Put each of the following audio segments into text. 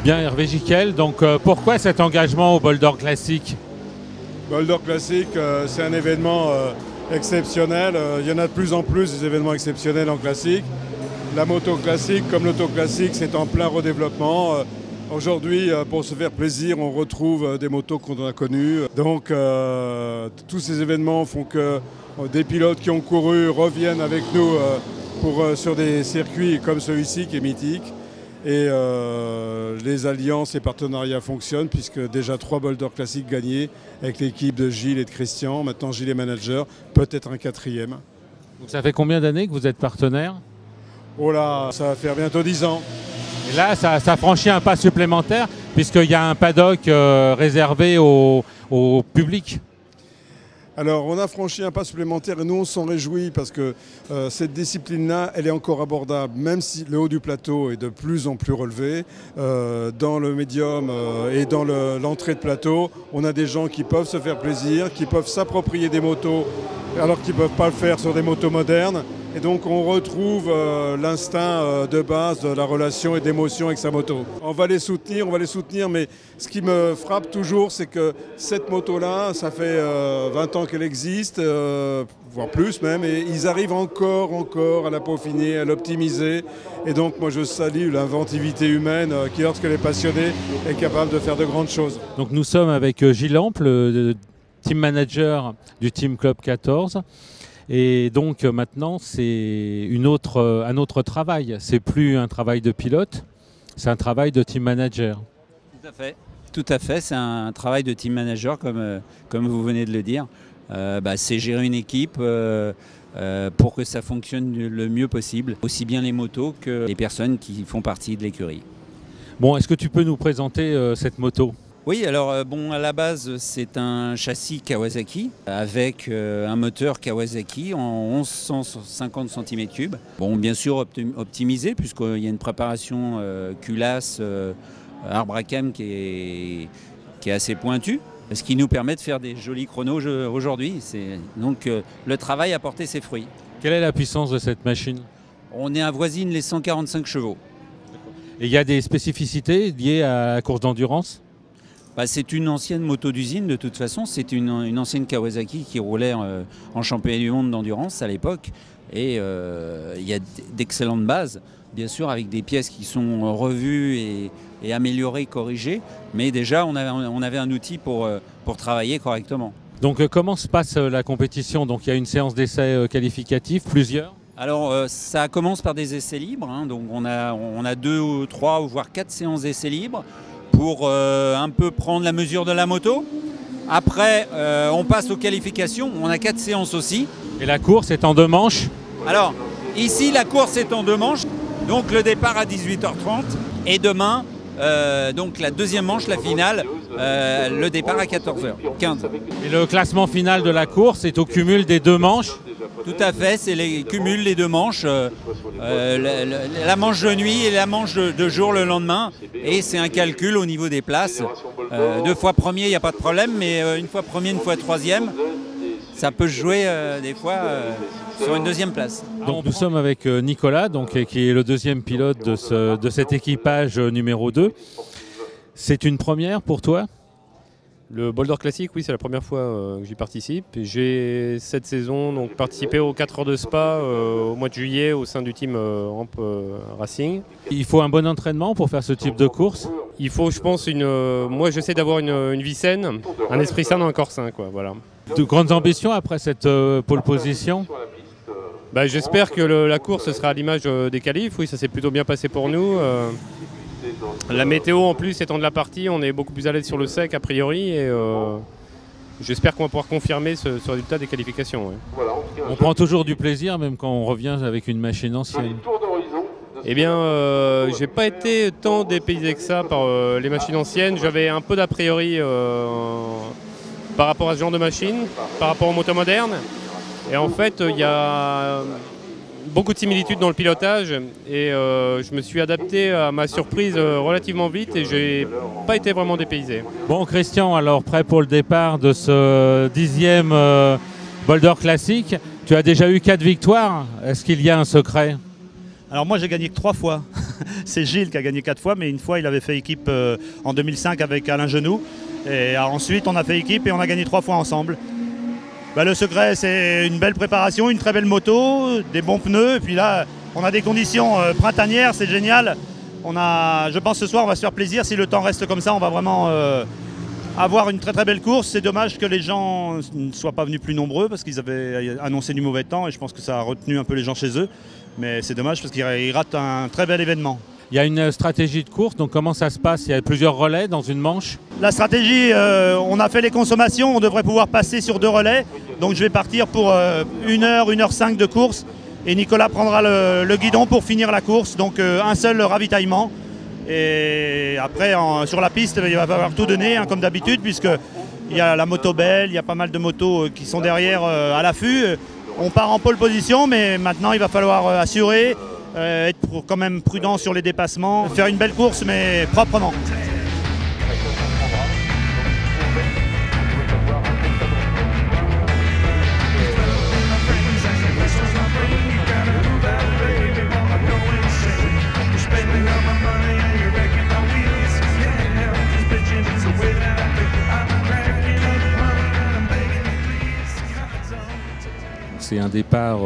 Bien Hervé Gicquel, donc pourquoi cet engagement au Bol d'Or Classique? Bol d'Or Classique, c'est un événement exceptionnel. Il y en a de plus en plus des événements exceptionnels en classique. La moto classique, comme l'auto classique, c'est en plein redéveloppement. Aujourd'hui, pour se faire plaisir, on retrouve des motos qu'on a connues. Donc, tous ces événements font que des pilotes qui ont couru reviennent avec nous sur des circuits comme celui-ci qui est mythique. Et les alliances et partenariats fonctionnent puisque déjà 3 Bol d'Or classiques gagnés avec l'équipe de Gilles et de Christian. Maintenant, Gilles est manager, peut-être un 4e. Donc ça fait combien d'années que vous êtes partenaire? Oh là, ça va faire bientôt 10 ans. Et là, ça franchit un pas supplémentaire puisqu'il y a un paddock réservé au public. Alors, on a franchi un pas supplémentaire et nous, on s'en réjouit parce que cette discipline-là, elle est encore abordable, même si le haut du plateau est de plus en plus relevé. Dans le médium et dans l'entrée de plateau, on a des gens qui peuvent se faire plaisir, qui peuvent s'approprier des motos alors qu'ils ne peuvent pas le faire sur des motos modernes. Et donc on retrouve l'instinct de base de la relation et d'émotion avec sa moto. On va les soutenir, mais ce qui me frappe toujours, c'est que cette moto-là, ça fait 20 ans qu'elle existe, voire plus même, et ils arrivent encore à la peaufiner, à l'optimiser. Et donc moi je salue l'inventivité humaine qui, lorsqu'elle est passionnée, est capable de faire de grandes choses. Donc nous sommes avec Gilles Ample, le team manager du Team Club 14. Et donc maintenant, c'est un autre travail. C'est plus un travail de pilote, c'est un travail de team manager. Tout à fait. C'est un travail de team manager, comme vous venez de le dire. C'est gérer une équipe pour que ça fonctionne le mieux possible, aussi bien les motos que les personnes qui font partie de l'écurie. Bon, est-ce que tu peux nous présenter cette moto ? Oui, alors à la base, c'est un châssis Kawasaki avec un moteur Kawasaki en 1150 cm3. Bon, bien sûr optimisé puisqu'il y a une préparation culasse arbre à cam qui est assez pointue, ce qui nous permet de faire des jolis chronos aujourd'hui. Donc le travail a porté ses fruits. Quelle est la puissance de cette machine ? On est avoisine les 145 chevaux. Et il y a des spécificités liées à la course d'endurance ? C'est une ancienne moto d'usine de toute façon, c'est une ancienne Kawasaki qui roulait en championnat du monde d'endurance à l'époque et il y a d'excellentes bases, bien sûr avec des pièces qui sont revues et améliorées, corrigées, mais déjà on avait un outil pour travailler correctement. Donc comment se passe la compétition ? Donc il y a une séance d'essais qualificatifs, plusieurs ? Alors ça commence par des essais libres, hein, donc on a 2 ou 3 ou voire 4 séances d'essais libres pour un peu prendre la mesure de la moto. Après, on passe aux qualifications. On a 4 séances aussi. Et la course est en 2 manches ? Alors, ici, la course est en 2 manches. Donc, le départ à 18h30. Et demain, donc la deuxième manche, la finale, le départ à 14h15. Et le classement final de la course est au cumul des 2 manches ? Tout à fait, c'est les cumuls les 2 manches, la manche de nuit et la manche de jour le lendemain. Et c'est un calcul au niveau des places. 2 fois premier, il n'y a pas de problème, mais une fois premier, une fois troisième, ça peut jouer des fois sur une 2e place. Donc nous sommes avec Nicolas, qui est le 2e pilote de cet équipage numéro 2. C'est une première pour toi ? Le Bol d'Or Classique, oui, c'est la première fois que j'y participe. J'ai cette saison donc participé aux 4 heures de Spa au mois de juillet au sein du team Ramp Racing. Il faut un bon entraînement pour faire ce type de course ? Il faut, je pense, moi j'essaie d'avoir une vie saine, un esprit sain dans un corps sain, quoi, voilà. De grandes ambitions après cette pole position ? J'espère que la course sera à l'image des qualifs. Oui, ça s'est plutôt bien passé pour nous. La météo en plus étant de la partie, on est beaucoup plus à l'aise sur le sec a priori et j'espère qu'on va pouvoir confirmer ce résultat des qualifications. Ouais. On prend toujours du plaisir même quand on revient avec une machine ancienne. Eh bien, j'ai pas été tant dépaysé que ça par les machines anciennes. J'avais un peu d'a priori par rapport à ce genre de machine, par rapport aux motos modernes. Et en fait, il y a beaucoup de similitudes dans le pilotage et je me suis adapté à ma surprise relativement vite et j'ai pas été vraiment dépaysé. Bon Christian, alors prêt pour le départ de ce 10e Bol d'Or Classique. Tu as déjà eu 4 victoires. Est-ce qu'il y a un secret ? Alors moi j'ai gagné que 3 fois. C'est Gilles qui a gagné 4 fois, mais une fois il avait fait équipe en 2005 avec Alain Genoux. Et ensuite on a fait équipe et on a gagné 3 fois ensemble. Le secret c'est une belle préparation, une très belle moto, des bons pneus. Et puis là on a des conditions printanières, c'est génial. Je pense ce soir on va se faire plaisir. Si le temps reste comme ça, on va vraiment avoir une très très belle course. C'est dommage que les gens ne soient pas venus plus nombreux parce qu'ils avaient annoncé du mauvais temps et je pense que ça a retenu un peu les gens chez eux. Mais c'est dommage parce qu'ils ratent un très bel événement. Il y a une stratégie de course, donc comment ça se passe? Il y a plusieurs relais dans une manche? La stratégie, on a fait les consommations, on devrait pouvoir passer sur 2 relais. Donc je vais partir pour 1 heure, 1h05 de course. Et Nicolas prendra le guidon pour finir la course. Donc un seul ravitaillement. Et après, sur la piste, il va falloir tout donner, comme d'habitude, puisqu'il y a la moto belle, il y a pas mal de motos qui sont derrière à l'affût. On part en pole position, mais maintenant il va falloir assurer, être quand même prudent sur les dépassements, faire une belle course, mais proprement. C'est un départ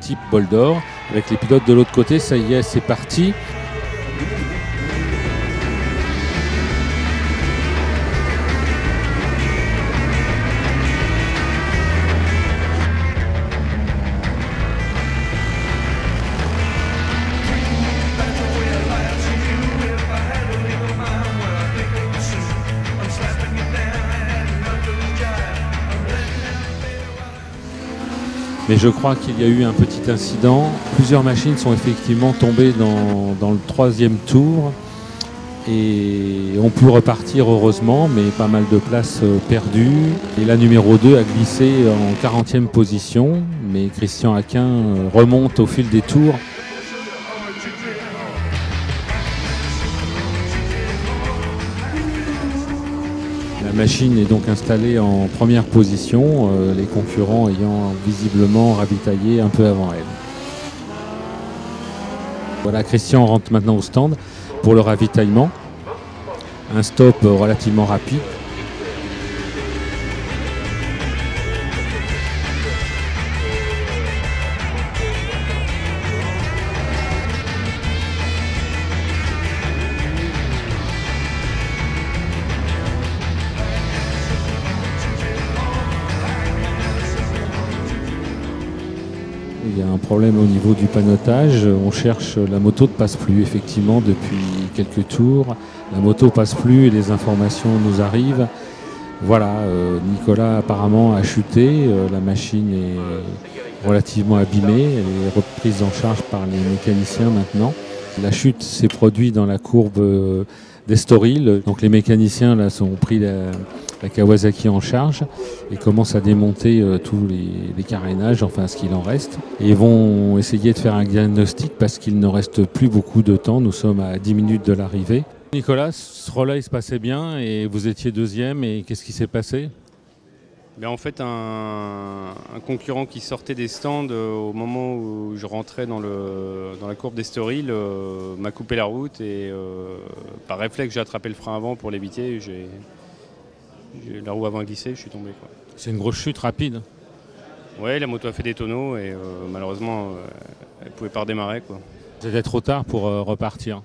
type bol d'or, avec les pilotes de l'autre côté. Ça y est, c'est parti. Mais je crois qu'il y a eu un petit incident. Plusieurs machines sont effectivement tombées dans le 3e tour et ont pu repartir heureusement, mais pas mal de places perdues. Et la numéro 2 a glissé en 40e position, mais Christian Aquin remonte au fil des tours. La machine est donc installée en première position, les concurrents ayant visiblement ravitaillé un peu avant elle. Voilà, Christian rentre maintenant au stand pour le ravitaillement. Un stop relativement rapide. Il y a un problème au niveau du panotage. On cherche, la moto ne passe plus effectivement depuis quelques tours. La moto passe plus et les informations nous arrivent. Voilà, Nicolas apparemment a chuté. La machine est relativement abîmée. Elle est reprise en charge par les mécaniciens maintenant. La chute s'est produite dans la courbe d'Estoril. Donc les mécaniciens là ont pris la Kawasaki en charge et commencent à démonter tous les carénages, enfin ce qu'il en reste. Et vont essayer de faire un diagnostic parce qu'il ne reste plus beaucoup de temps. Nous sommes à 10 minutes de l'arrivée. Nicolas, ce relais se passait bien et vous étiez 2e. Et qu'est-ce qui s'est passé? En fait, un concurrent qui sortait des stands au moment où je rentrais dans la courbe d'Estoril m'a coupé la route et par réflexe j'ai attrapé le frein avant pour l'éviter. La roue avant a glissé, je suis tombé. C'est une grosse chute rapide. Oui, la moto a fait des tonneaux et malheureusement elle ne pouvait pas redémarrer. C'était trop tard pour repartir.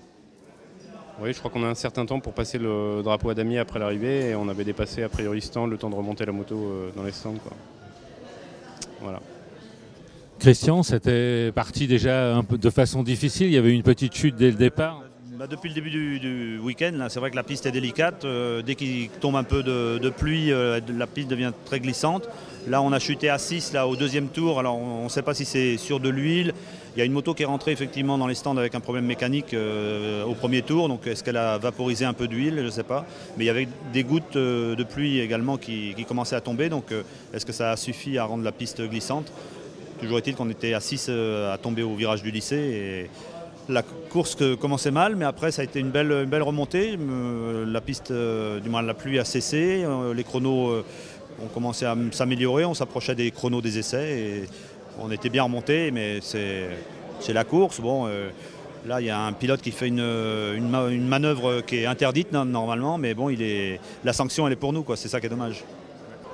Oui, je crois qu'on a un certain temps pour passer le drapeau à damier après l'arrivée et on avait dépassé a priori le stand, le temps de remonter la moto dans les stands. Voilà. Christian, c'était parti déjà un peu de façon difficile. Il y avait eu une petite chute dès le départ. Depuis le début du week-end, c'est vrai que la piste est délicate. Dès qu'il tombe un peu de pluie, la piste devient très glissante. Là, on a chuté à 6 là, au 2e tour. Alors, on ne sait pas si c'est sur de l'huile. Il y a une moto qui est rentrée effectivement dans les stands avec un problème mécanique au 1er tour. Donc, est-ce qu'elle a vaporisé un peu d'huile? Je ne sais pas. Mais il y avait des gouttes de pluie également qui commençaient à tomber. Donc, est-ce que ça a suffi à rendre la piste glissante? Toujours est-il qu'on était à 6 à tomber au virage du lycée. Et la course commençait mal, mais après ça a été une belle remontée. La piste, du moins la pluie a cessé. Les chronos ont commencé à s'améliorer. On s'approchait des chronos des essais et on était bien remonté, mais c'est la course. Bon, là, il y a un pilote qui fait une manœuvre qui est interdite normalement, mais bon, la sanction, elle est pour nous, quoi. C'est ça qui est dommage.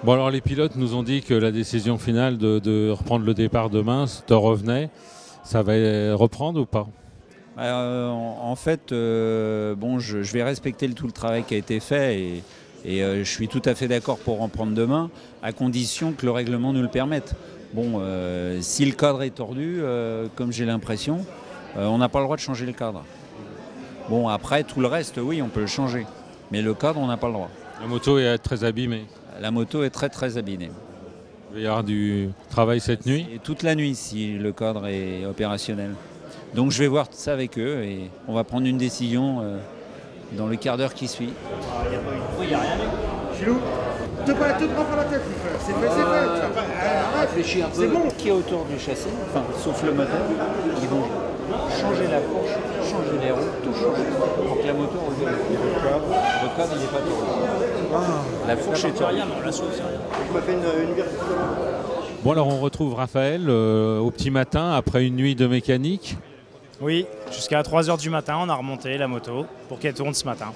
Bon, alors les pilotes nous ont dit que la décision finale de reprendre le départ demain te revenait. Ça va reprendre ou pas? En fait, bon, je vais respecter tout le travail qui a été fait et je suis tout à fait d'accord pour reprendre demain, à condition que le règlement nous le permette. Bon, si le cadre est tordu, comme j'ai l'impression, on n'a pas le droit de changer le cadre. Bon, après, tout le reste, oui, on peut le changer. Mais le cadre, on n'a pas le droit. La moto est très abîmée. La moto est très très abîmée. Il va y avoir du travail cette nuit? Et toute la nuit, si le cadre est opérationnel. Donc je vais voir ça avec eux et on va prendre une décision dans le quart d'heure qui suit. Il n'y a rien. Chilou, te prends pas la tête, c'est fait, c'est fait. Réfléchis un peu. C'est bon. Qui est autour du châssis, enfin, sauf le moteur, ils vont changer la fourche, changer les roues, tout changer pour que la moto revienne. Le cadre, il n'est pas tourné. La fourche est tournée. Je me fais une bière. Bon, alors on retrouve Raphaël au petit matin après une nuit de mécanique. Oui, jusqu'à 3 h du matin, on a remonté la moto pour qu'elle tourne ce matin.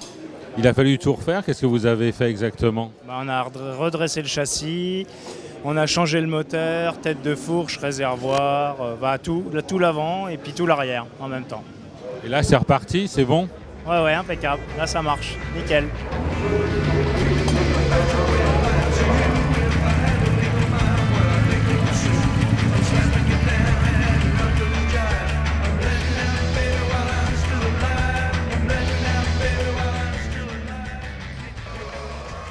Il a fallu tout refaire. Qu'est-ce que vous avez fait exactement? On a redressé le châssis, on a changé le moteur, tête de fourche, réservoir, tout l'avant et puis tout l'arrière en même temps. Et là, c'est reparti, c'est bon? Ouais, impeccable. Là, ça marche. Nickel.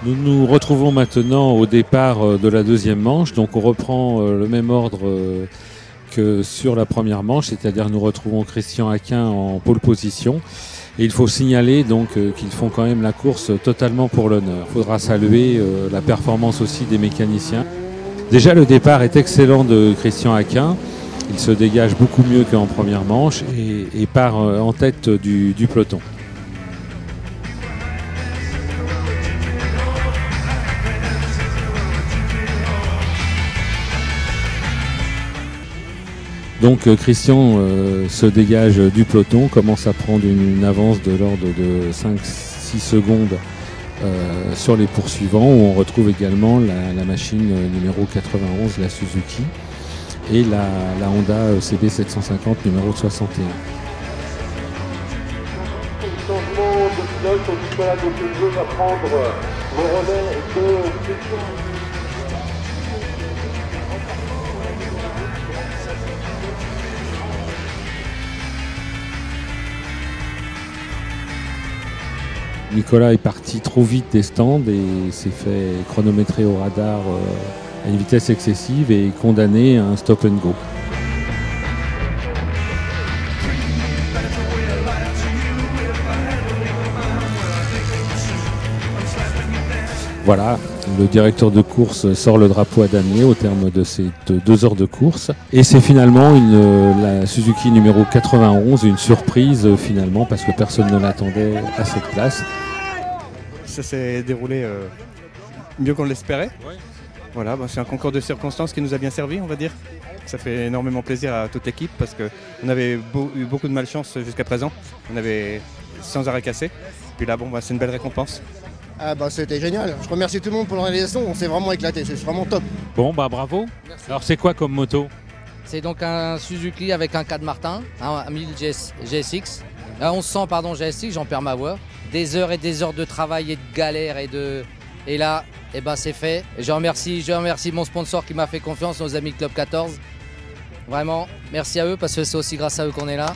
Nous nous retrouvons maintenant au départ de la deuxième manche. Donc on reprend le même ordre que sur la première manche, c'est-à-dire nous retrouvons Christian Aquin en pole position. Et il faut signaler donc qu'ils font quand même la course totalement pour l'honneur. Il faudra saluer la performance aussi des mécaniciens. Déjà le départ est excellent de Christian Aquin. Il se dégage beaucoup mieux qu'en première manche et part en tête du peloton. Donc Christian se dégage du peloton, commence à prendre une avance de l'ordre de 5-6 secondes sur les poursuivants, où on retrouve également la machine numéro 91, la Suzuki, et la Honda CB 750 numéro 61. Changement de pilote, Nicolas Gauquelin va prendre le relais de Christian. Nicolas est parti trop vite des stands et s'est fait chronométrer au radar à une vitesse excessive et condamné à un stop and go. Voilà, le directeur de course sort le drapeau à damier au terme de ces 2 heures de course. Et c'est finalement la Suzuki numéro 91, une surprise finalement parce que personne ne l'attendait à cette place. Ça s'est déroulé mieux qu'on l'espérait. Ouais. Voilà, c'est un concours de circonstances qui nous a bien servi, on va dire. Ça fait énormément plaisir à toute l'équipe parce qu'on avait eu beaucoup de malchance jusqu'à présent. On avait sans arrêt cassé. Puis là, c'est une belle récompense. C'était génial. Je remercie tout le monde pour l'organisation. On s'est vraiment éclaté. C'est vraiment top. Bon, bravo. Merci. Alors, c'est quoi comme moto? C'est donc un Suzuki avec un 4 Martin, un 1000 GSX. 1100, pardon, GSX, j'en perds ma voix. Des heures et des heures de travail et de galère et là, c'est fait. Et je remercie mon sponsor qui m'a fait confiance, nos amis Club 14. Vraiment, merci à eux parce que c'est aussi grâce à eux qu'on est là.